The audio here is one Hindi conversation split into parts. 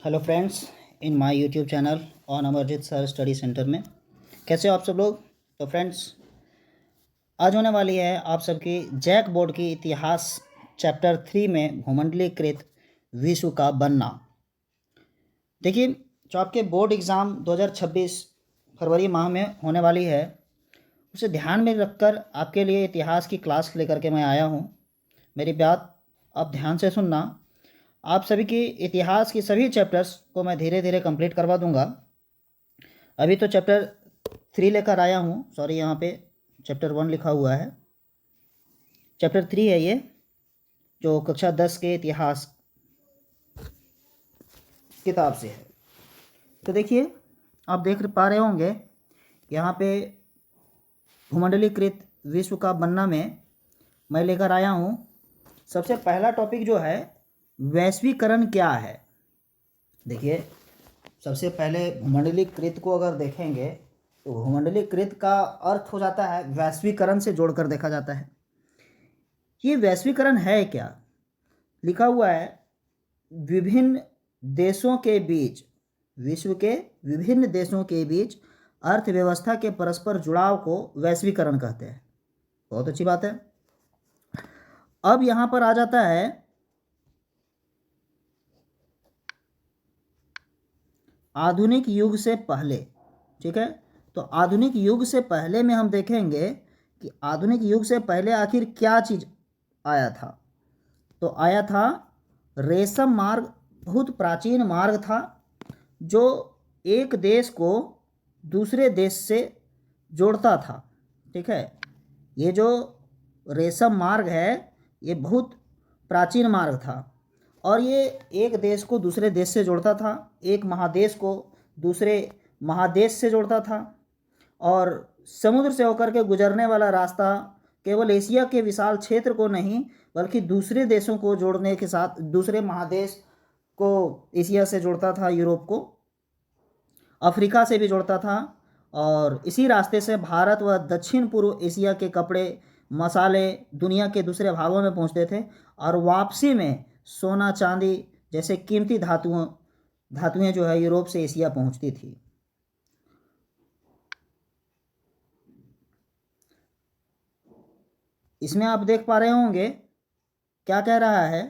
Hello friends, in my YouTube channel on Amarjeet sir study centre में कैसे हो आप सब लोग। तो फ्रेंड्स, आज होने वाली है आप सबकी जैक बोर्ड की इतिहास चैप्टर 3 में भूमंडलीकृत विश्व का बनना। देखिए, जो आपके बोर्ड एग्ज़ाम 2026 फरवरी माह में होने वाली है, उसे ध्यान में रखकर आपके लिए इतिहास की क्लास लेकर के मैं आया हूँ। मेरी बात आप ध्यान से सुनना। आप सभी की इतिहास की सभी चैप्टर्स को मैं धीरे धीरे कंप्लीट करवा दूंगा। अभी तो चैप्टर 3 लेकर आया हूँ, सॉरी यहाँ पे चैप्टर 1 लिखा हुआ है, चैप्टर 3 है ये, जो कक्षा 10 के इतिहास किताब से है। तो देखिए, आप देख पा रहे होंगे यहाँ पे भूमंडलीकृत विश्व का बनना में मैं लेकर आया हूँ। सबसे पहला टॉपिक जो है वैश्वीकरण क्या है। देखिए, सबसे पहले भूमंडलीकृत को अगर देखेंगे तो भूमंडलीकृत का अर्थ हो जाता है वैश्वीकरण से जोड़कर देखा जाता है। ये वैश्वीकरण है क्या? लिखा हुआ है विभिन्न देशों के बीच, विश्व के विभिन्न देशों के बीच अर्थव्यवस्था के परस्पर जुड़ाव को वैश्वीकरण कहते हैं। बहुत अच्छी बात है। अब यहाँ पर आ जाता है आधुनिक युग से पहले। ठीक है, तो आधुनिक युग से पहले में हम देखेंगे कि आधुनिक युग से पहले आखिर क्या चीज़ आया था। तो आया था रेशम मार्ग। बहुत प्राचीन मार्ग था जो एक देश को दूसरे देश से जोड़ता था। ठीक है, ये जो रेशम मार्ग है ये बहुत प्राचीन मार्ग था और ये एक देश को दूसरे देश से जोड़ता था, एक महादेश को दूसरे महादेश से जोड़ता था। और समुद्र से होकर के गुजरने वाला रास्ता केवल एशिया के विशाल क्षेत्र को नहीं बल्कि दूसरे देशों को जोड़ने के साथ दूसरे महादेश को एशिया से जोड़ता था, यूरोप को अफ्रीका से भी जोड़ता था। और इसी रास्ते से भारत व दक्षिण पूर्व एशिया के कपड़े मसाले दुनिया के दूसरे भागों में पहुंचते थे और वापसी में सोना चांदी जैसे कीमती धातुएं जो है यूरोप से एशिया पहुंचती थी। इसमें आप देख पा रहे होंगे क्या कह रहा है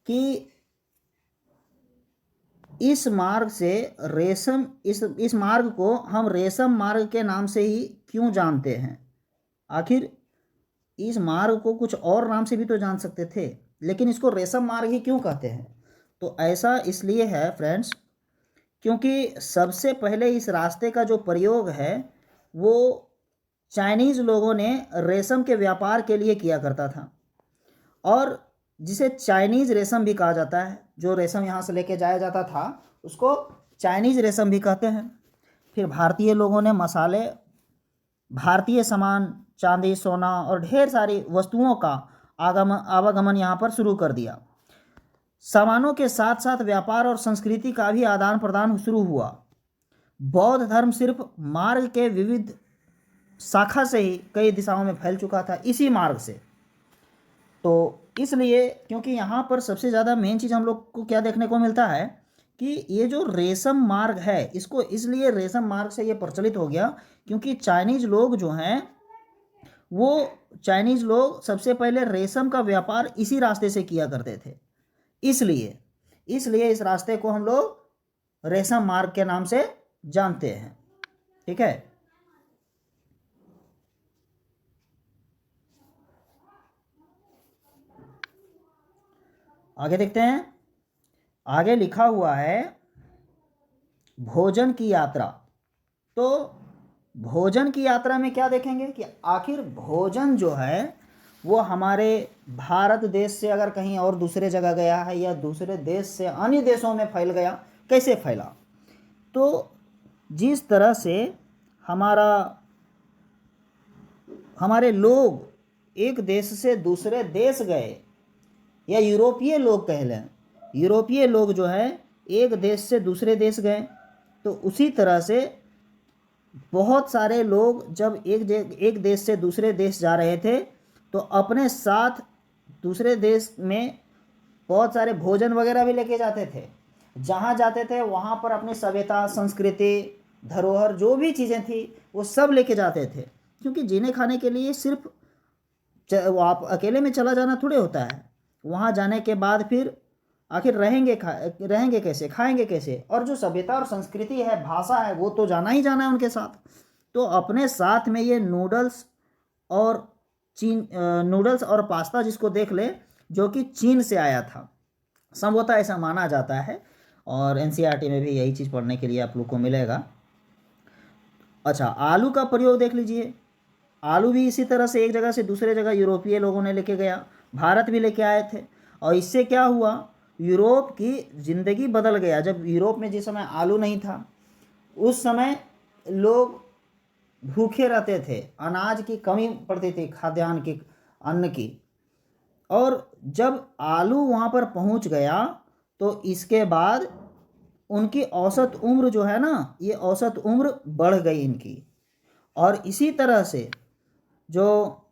कि इस मार्ग से रेशम इस मार्ग को हम रेशम मार्ग के नाम से ही क्यों जानते हैं। आखिर इस मार्ग को कुछ और नाम से भी तो जान सकते थे, लेकिन इसको रेशम मार्ग ही क्यों कहते हैं? तो ऐसा इसलिए है फ्रेंड्स, क्योंकि सबसे पहले इस रास्ते का जो प्रयोग है वो चाइनीज़ लोगों ने रेशम के व्यापार के लिए किया करता था और जिसे चाइनीज़ रेशम भी कहा जाता है। जो रेशम यहाँ से लेके जाया जाता था उसको चाइनीज़ रेशम भी कहते हैं। फिर भारतीय लोगों ने मसाले, भारतीय सामान, चांदी सोना और ढेर सारी वस्तुओं का आवागमन यहाँ पर शुरू कर दिया। सामानों के साथ साथ व्यापार और संस्कृति का भी आदान प्रदान शुरू हुआ। बौद्ध धर्म सिर्फ मार्ग के विविध शाखा से ही कई दिशाओं में फैल चुका था इसी मार्ग से। तो इसलिए क्योंकि यहाँ पर सबसे ज़्यादा मेन चीज़ हम लोग को क्या देखने को मिलता है कि ये जो रेशम मार्ग है इसको इसलिए रेशम मार्ग से ये प्रचलित हो गया क्योंकि चाइनीज़ लोग जो हैं वो चाइनीज़ लोग सबसे पहले रेशम का व्यापार इसी रास्ते से किया करते थे। इसलिए इस रास्ते को हम लोग रेशम मार्ग के नाम से जानते हैं। ठीक है, आगे देखते हैं। आगे लिखा हुआ है भोजन की यात्रा। तो भोजन की यात्रा में क्या देखेंगे कि आखिर भोजन जो है वो हमारे भारत देश से अगर कहीं और दूसरे जगह गया है या दूसरे देश से अन्य देशों में फैल गया, कैसे फैला। तो जिस तरह से हमारे लोग एक देश से दूसरे देश गए या यूरोपीय लोग कह लें, यूरोपीय लोग जो है एक देश से दूसरे देश गए, तो उसी तरह से बहुत सारे लोग जब एक देश से दूसरे देश जा रहे थे तो अपने साथ दूसरे देश में बहुत सारे भोजन वगैरह भी लेके जाते थे। जहाँ जाते थे वहाँ पर अपनी सभ्यता, संस्कृति, धरोहर, जो भी चीज़ें थी वो सब लेके जाते थे, क्योंकि जीने खाने के लिए सिर्फ वो आप अकेले में चला जाना थोड़े होता है। वहाँ जाने के बाद फिर आखिर रहेंगे कैसे, खाएंगे कैसे, और जो सभ्यता और संस्कृति है, भाषा है, वो तो जाना ही जाना है उनके साथ। तो अपने साथ में ये नूडल्स और नूडल्स और पास्ता जिसको देख ले, जो कि चीन से आया था, संभवतः ऐसा माना जाता है, और एनसीईआरटी में भी यही चीज़ पढ़ने के लिए आप लोग को मिलेगा। अच्छा, आलू का प्रयोग देख लीजिए। आलू भी इसी तरह से एक जगह से दूसरे जगह यूरोपीय लोगों ने लेके गया, भारत भी लेके आए थे, और इससे क्या हुआ, यूरोप की ज़िंदगी बदल गया। जब यूरोप में जिस समय आलू नहीं था, उस समय लोग भूखे रहते थे, अनाज की कमी पड़ती थी, खाद्यान्न की, अन्न की। और जब आलू वहाँ पर पहुँच गया तो इसके बाद उनकी औसत उम्र जो है ना, ये औसत उम्र बढ़ गई इनकी। और इसी तरह से जो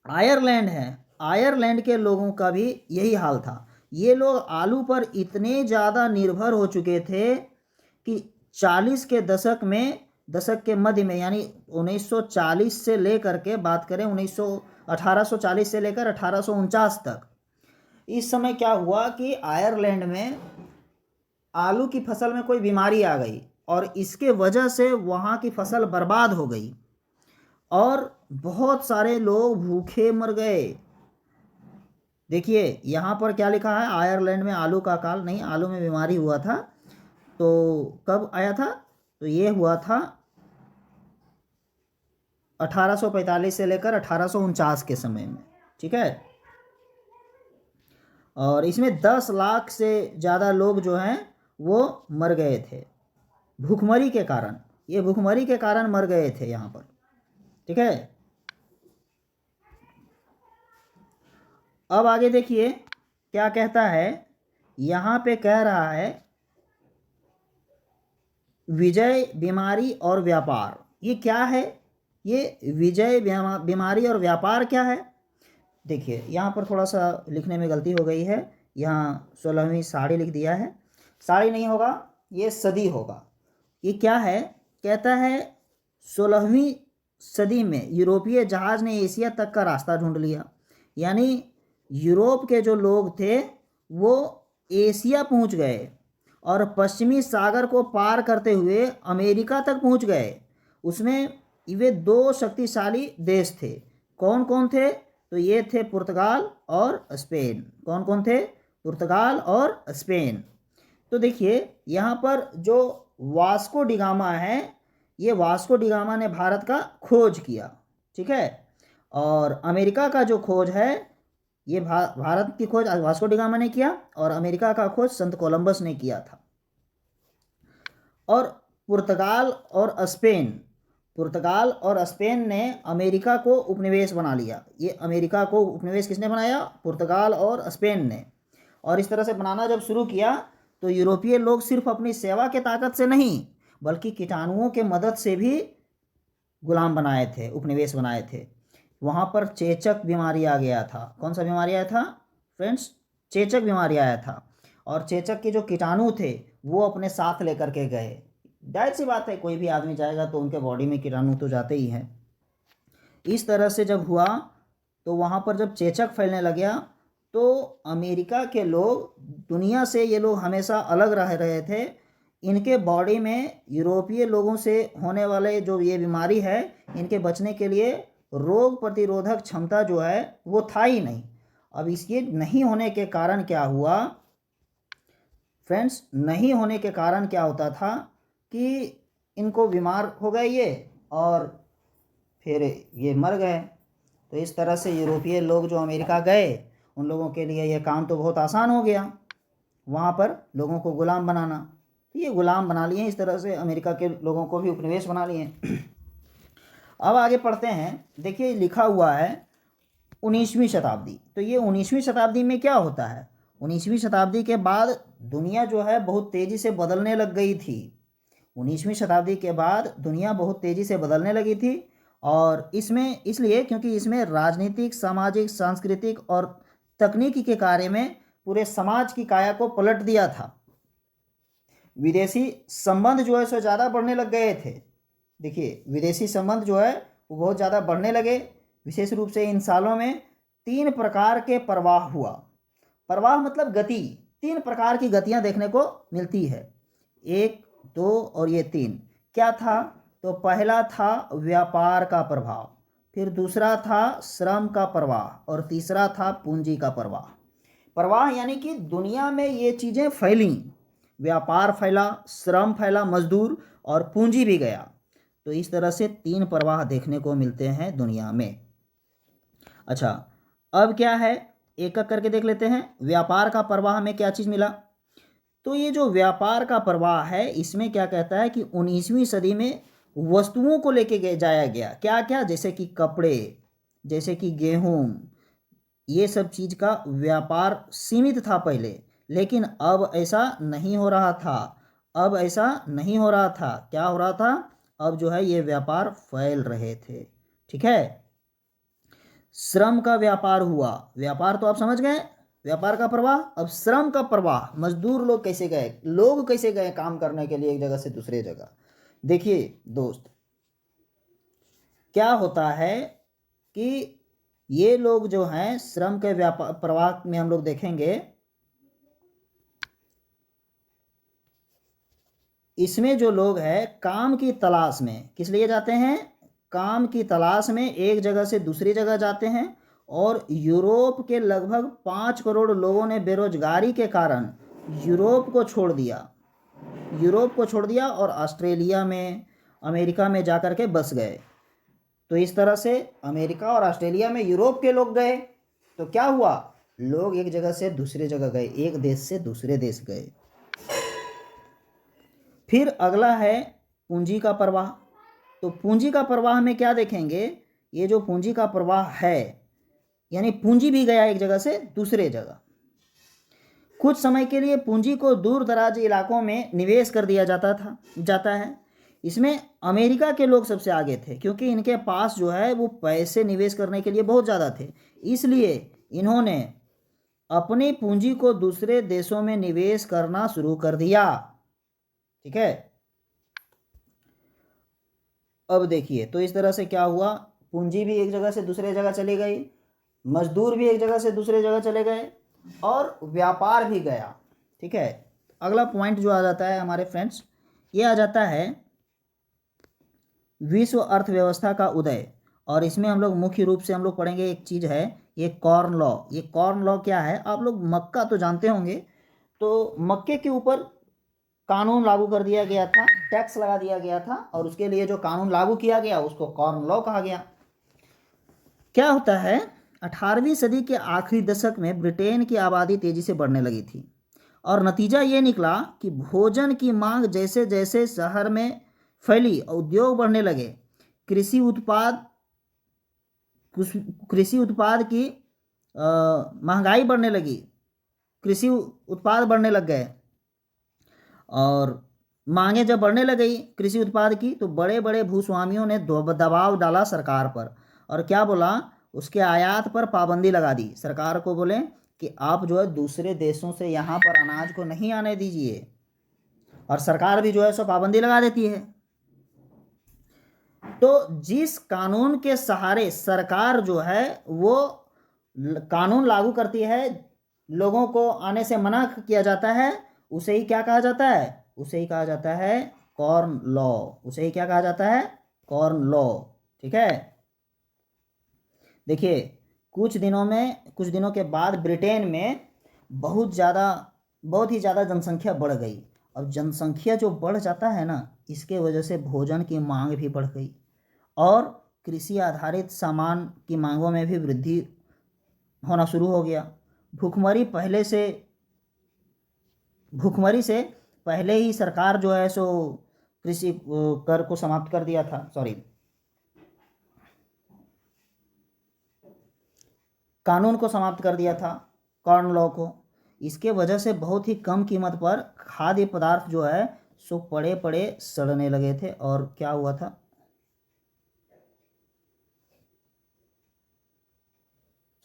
आयरलैंड है, आयरलैंड के लोगों का भी यही हाल था। ये लोग आलू पर इतने ज़्यादा निर्भर हो चुके थे कि 40 के दशक के मध्य में, यानी 1940 से लेकर के बात करें 1840 से लेकर 1849 तक, इस समय क्या हुआ कि आयरलैंड में आलू की फसल में कोई बीमारी आ गई, और इसके वजह से वहाँ की फसल बर्बाद हो गई, और बहुत सारे लोग भूखे मर गए। देखिए यहाँ पर क्या लिखा है, आयरलैंड में आलू का अकाल, नहीं, आलू में बीमारी हुआ था। तो कब आया था, तो ये हुआ था 1845 से लेकर 1849 के समय में, ठीक है। और इसमें 10 लाख से ज़्यादा लोग जो हैं वो मर गए थे भूखमरी के कारण। ये भूखमरी के कारण मर गए थे यहाँ पर, ठीक है। अब आगे देखिए क्या कहता है, यहाँ पे कह रहा है विजय, बीमारी और व्यापार। ये क्या है, ये विजय, बीमारी और व्यापार क्या है। देखिए यहाँ पर थोड़ा सा लिखने में गलती हो गई है, यहाँ 16वीं साड़ी लिख दिया है, साड़ी नहीं होगा, ये सदी होगा। ये क्या है, कहता है 16वीं सदी में यूरोपीय जहाज ने एशिया तक का रास्ता ढूंढ लिया। यानी यूरोप के जो लोग थे वो एशिया पहुंच गए, और पश्चिमी सागर को पार करते हुए अमेरिका तक पहुंच गए। उसमें वे 2 शक्तिशाली देश थे। कौन कौन थे, तो ये थे पुर्तगाल और स्पेन। कौन कौन थे, पुर्तगाल और स्पेन। तो देखिए यहाँ पर जो वास्को डिगामा है, ये वास्को डिगामा ने भारत का खोज किया, ठीक है। और अमेरिका का जो खोज है, ये भारत की खोज वास्को डिगामा ने किया, और अमेरिका का खोज संत कोलंबस ने किया था। और पुर्तगाल और स्पेन ने अमेरिका को उपनिवेश बना लिया। ये अमेरिका को उपनिवेश किसने बनाया, पुर्तगाल और स्पेन ने। और इस तरह से बनाना जब शुरू किया तो यूरोपीय लोग सिर्फ अपनी सेवा के ताकत से नहीं, बल्कि कीटाणुओं के मदद से भी गुलाम बनाए थे, उपनिवेश बनाए थे। वहाँ पर चेचक बीमारी आ गया था। कौन सा बीमारी आया था फ्रेंड्स, चेचक बीमारी आया था। और चेचक के जो कीटाणु थे वो अपने साथ लेकर के गए। जाहिर सी बात है, कोई भी आदमी जाएगा तो उनके बॉडी में कीटाणु तो जाते ही हैं। इस तरह से जब हुआ तो वहाँ पर जब चेचक फैलने लगा तो अमेरिका के लोग, दुनिया से ये लोग हमेशा अलग रह रहे थे। इनके बॉडी में यूरोपीय लोगों से होने वाले जो ये बीमारी है, इनके बचने के लिए रोग प्रतिरोधक क्षमता जो है वो था ही नहीं। अब इसके नहीं होने के कारण क्या हुआ फ्रेंड्स, नहीं होने के कारण क्या होता था कि इनको बीमार हो गए ये, और फिर ये मर गए। तो इस तरह से यूरोपीय लोग जो अमेरिका गए, उन लोगों के लिए ये काम तो बहुत आसान हो गया, वहाँ पर लोगों को गुलाम बनाना। तो ये गुलाम बना लिए, इस तरह से अमेरिका के लोगों को भी उपनिवेश बना लिए। अब आगे पढ़ते हैं। देखिए लिखा हुआ है 19वीं शताब्दी। तो ये 19वीं शताब्दी में क्या होता है, 19वीं शताब्दी के बाद दुनिया जो है बहुत तेज़ी से बदलने लग गई थी। 19वीं शताब्दी के बाद दुनिया बहुत तेज़ी से बदलने लगी थी, और इसमें इसलिए क्योंकि इसमें राजनीतिक, सामाजिक, सांस्कृतिक और तकनीकी के कार्य में पूरे समाज की काया को पलट दिया था। विदेशी संबंध जो है सो ज़्यादा बढ़ने लग गए थे। देखिए, विदेशी संबंध जो है वो बहुत ज़्यादा बढ़ने लगे। विशेष रूप से इन सालों में 3 प्रकार के प्रवाह हुआ। प्रवाह मतलब गति। 3 प्रकार की गतियां देखने को मिलती है, 1, 2 और ये 3। क्या था? तो पहला था व्यापार का प्रभाव, फिर दूसरा था श्रम का प्रवाह और तीसरा था पूंजी का प्रवाह। प्रवाह यानी कि दुनिया में ये चीज़ें फैली, व्यापार फैला, श्रम फैला, मजदूर और पूंजी भी गया। तो इस तरह से 3 प्रवाह देखने को मिलते हैं दुनिया में। अच्छा, अब क्या है, एक एक करके देख लेते हैं। व्यापार का प्रवाह में क्या चीज़ मिला? तो ये जो व्यापार का प्रवाह है, इसमें क्या कहता है कि 19वीं सदी में वस्तुओं को लेके जाया गया। क्या क्या? जैसे कि कपड़े, जैसे कि गेहूं, ये सब चीज़ का व्यापार सीमित था पहले, लेकिन अब ऐसा नहीं हो रहा था। अब ऐसा नहीं हो रहा था। क्या हो रहा था? अब जो है ये व्यापार फैल रहे थे। ठीक है। श्रम का व्यापार हुआ। व्यापार तो आप समझ गए, व्यापार का प्रवाह। अब श्रम का प्रवाह, मजदूर लोग कैसे गए, लोग कैसे गए काम करने के लिए एक जगह से दूसरे जगह। देखिए दोस्त, क्या होता है कि ये लोग जो हैं श्रम के व्यापार प्रवाह में हम लोग देखेंगे, इसमें जो लोग हैं काम की तलाश में किस लिए जाते हैं? काम की तलाश में एक जगह से दूसरी जगह जाते हैं। और यूरोप के लगभग 5 करोड़ लोगों ने बेरोजगारी के कारण यूरोप को छोड़ दिया। यूरोप को छोड़ दिया और ऑस्ट्रेलिया में, अमेरिका में जाकर के बस गए। तो इस तरह से अमेरिका और ऑस्ट्रेलिया में यूरोप के लोग गए, तो क्या हुआ? लोग एक जगह से दूसरे जगह गए, एक देश से दूसरे देश गए। फिर अगला है पूंजी का प्रवाह। तो पूंजी का प्रवाह में क्या देखेंगे? ये जो पूंजी का प्रवाह है, यानी पूंजी भी गया एक जगह से दूसरे जगह। कुछ समय के लिए पूंजी को दूर दराज इलाकों में निवेश कर दिया जाता है। इसमें अमेरिका के लोग सबसे आगे थे, क्योंकि इनके पास जो है वो पैसे निवेश करने के लिए बहुत ज़्यादा थे। इसलिए इन्होंने अपनी पूंजी को दूसरे देशों में निवेश करना शुरू कर दिया। ठीक है। अब देखिए, तो इस तरह से क्या हुआ? पूंजी भी एक जगह से दूसरे जगह चली गई, मजदूर भी एक जगह से दूसरे जगह चले गए और व्यापार भी गया। ठीक है। अगला पॉइंट जो आ जाता है हमारे फ्रेंड्स, ये आ जाता है विश्व अर्थव्यवस्था का उदय। और इसमें हम लोग मुख्य रूप से हम लोग पढ़ेंगे एक चीज़ है, ये कॉर्न लॉ। ये कॉर्न लॉ क्या है? आप लोग मक्का तो जानते होंगे। तो मक्के के ऊपर कानून लागू कर दिया गया था, टैक्स लगा दिया गया था, और उसके लिए जो कानून लागू किया गया उसको कॉर्न लॉ कहा गया। क्या होता है, 18वीं सदी के आखिरी दशक में ब्रिटेन की आबादी तेजी से बढ़ने लगी थी और नतीजा ये निकला कि भोजन की मांग जैसे जैसे शहर में फैली, उद्योग बढ़ने लगे, कृषि उत्पाद की महंगाई बढ़ने लगी, कृषि उत्पाद बढ़ने लग गए और मांगे जब बढ़ने लगी कृषि उत्पाद की, तो बड़े बड़े भूस्वामियों ने दबाव डाला सरकार पर और क्या बोला, उसके आयात पर पाबंदी लगा दी। सरकार को बोले कि आप जो है दूसरे देशों से यहाँ पर अनाज को नहीं आने दीजिए, और सरकार भी जो है सो पाबंदी लगा देती है। तो जिस कानून के सहारे सरकार जो है वो कानून लागू करती है, लोगों को आने से मना किया जाता है, उसे ही क्या कहा जाता है? उसे ही कहा जाता है कॉर्न लॉ। उसे ही क्या कहा जाता है? Corn law. ठीक है। देखिए, कुछ दिनों के बाद ब्रिटेन में बहुत ही ज़्यादा जनसंख्या बढ़ गई। अब जनसंख्या जो बढ़ जाता है ना, इसके वजह से भोजन की मांग भी बढ़ गई और कृषि आधारित सामान की मांगों में भी वृद्धि होना शुरू हो गया। भुखमरी से पहले ही सरकार जो है सो कृषि कर को समाप्त कर दिया था, कानून को समाप्त कर दिया था, कॉर्न लॉ को। इसके वजह से बहुत ही कम कीमत पर खाद्य पदार्थ जो है सो पड़े पड़े सड़ने लगे थे। और क्या हुआ था,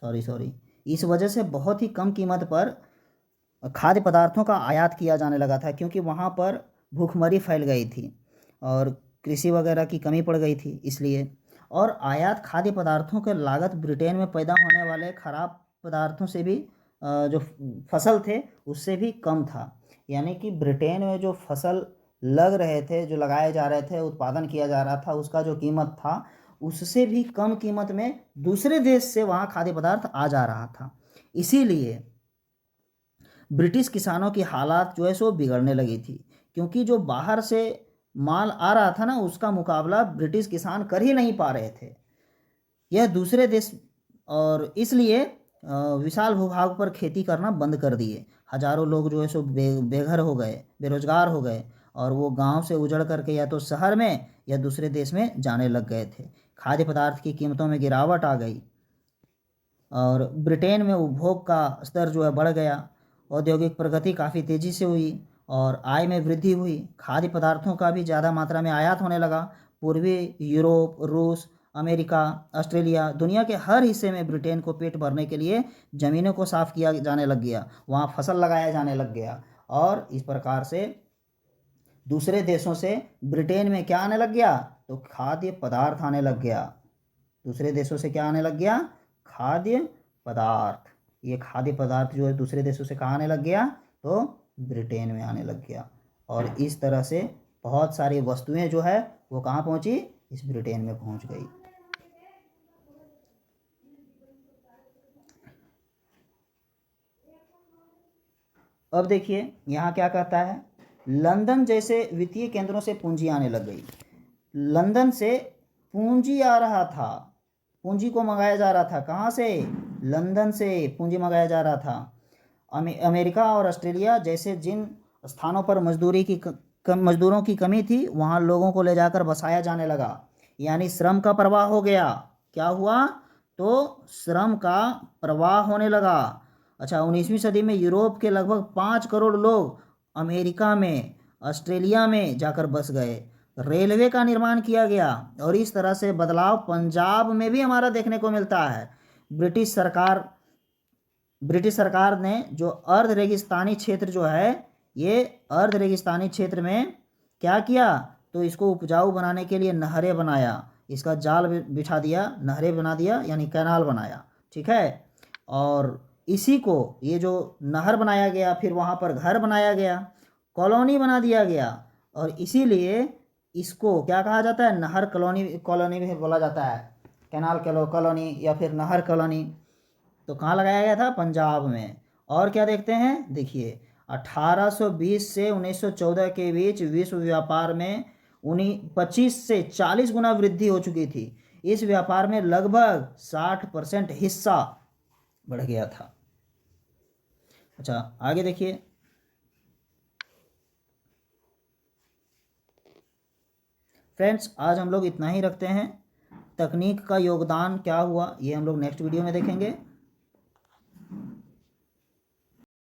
सॉरी इस वजह से बहुत ही कम कीमत पर खाद्य पदार्थों का आयात किया जाने लगा था, क्योंकि वहाँ पर भूखमरी फैल गई थी और कृषि वगैरह की कमी पड़ गई थी इसलिए। और आयात खाद्य पदार्थों के लागत ब्रिटेन में पैदा होने वाले खराब पदार्थों से भी जो फसल थे उससे भी कम था। यानी कि ब्रिटेन में जो फसल लग रहे थे, जो लगाए जा रहे थे, उत्पादन किया जा रहा था, उसका जो कीमत था उससे भी कम कीमत में दूसरे देश से वहाँ खाद्य पदार्थ आ जा रहा था। इसीलिए ब्रिटिश किसानों की हालात जो है सो बिगड़ने लगी थी, क्योंकि जो बाहर से माल आ रहा था ना उसका मुकाबला ब्रिटिश किसान कर ही नहीं पा रहे थे, यह दूसरे देश। और इसलिए विशाल भूभाग पर खेती करना बंद कर दिए। हजारों लोग जो है सो बेघर हो गए, बेरोजगार हो गए, और वो गांव से उजड़ करके या तो शहर में या दूसरे देश में जाने लग गए थे। खाद्य पदार्थ की कीमतों में गिरावट आ गई और ब्रिटेन में उपभोग का स्तर जो है बढ़ गया। औद्योगिक प्रगति काफ़ी तेज़ी से हुई और आय में वृद्धि हुई। खाद्य पदार्थों का भी ज़्यादा मात्रा में आयात होने लगा। पूर्वी यूरोप, रूस, अमेरिका, ऑस्ट्रेलिया, दुनिया के हर हिस्से में ब्रिटेन को पेट भरने के लिए ज़मीनों को साफ़ किया जाने लग गया, वहाँ फसल लगाया जाने लग गया। और इस प्रकार से दूसरे देशों से ब्रिटेन में क्या आने लग गया, तो खाद्य पदार्थ आने लग गया। दूसरे देशों से क्या आने लग गया, खाद्य पदार्थ। ये खाद्य पदार्थ जो है दूसरे देशों से कहाँ आने लग गया, तो ब्रिटेन में आने लग गया। और इस तरह से बहुत सारी वस्तुएं जो है वो कहाँ पहुंची, इस ब्रिटेन में पहुंच गई। अब देखिए यहाँ क्या कहता है, लंदन जैसे वित्तीय केंद्रों से पूंजी आने लग गई। लंदन से पूंजी आ रहा था, पूंजी को मंगाया जा रहा था। कहाँ से, लंदन से पूंजी मंगाया जा रहा था। अमेरिका और ऑस्ट्रेलिया जैसे जिन स्थानों पर मजदूरों की कमी थी वहाँ लोगों को ले जाकर बसाया जाने लगा, यानी श्रम का प्रवाह हो गया। क्या हुआ, तो श्रम का प्रवाह होने लगा। अच्छा, 19वीं सदी में यूरोप के लगभग 5 करोड़ लोग अमेरिका में, ऑस्ट्रेलिया में जाकर बस गए। रेलवे का निर्माण किया गया और इस तरह से बदलाव पंजाब में भी हमारा देखने को मिलता है। ब्रिटिश सरकार ने जो अर्ध रेगिस्तानी क्षेत्र जो है, ये अर्ध रेगिस्तानी क्षेत्र में क्या किया, तो इसको उपजाऊ बनाने के लिए नहरें बनाया, इसका जाल बिछा दिया, नहरें बना दिया, यानी कैनाल बनाया। ठीक है, और इसी को, ये जो नहर बनाया गया, फिर वहाँ पर घर बनाया गया, कॉलोनी बना दिया गया, और इसीलिए इसको क्या कहा जाता है, नहर कॉलोनी भी बोला जाता है, कैनाल कॉलोनी या फिर नहर कॉलोनी। तो कहाँ लगाया गया था, पंजाब में। और क्या देखते हैं, देखिए 1820 से 1914 के बीच विश्व व्यापार में 25 से 40 गुना वृद्धि हो चुकी थी। इस व्यापार में लगभग 60% हिस्सा बढ़ गया था। अच्छा, आगे देखिए, फ्रेंड्स आज हम लोग इतना ही रखते हैं। तकनीक का योगदान क्या हुआ ये हम लोग नेक्स्ट वीडियो में देखेंगे।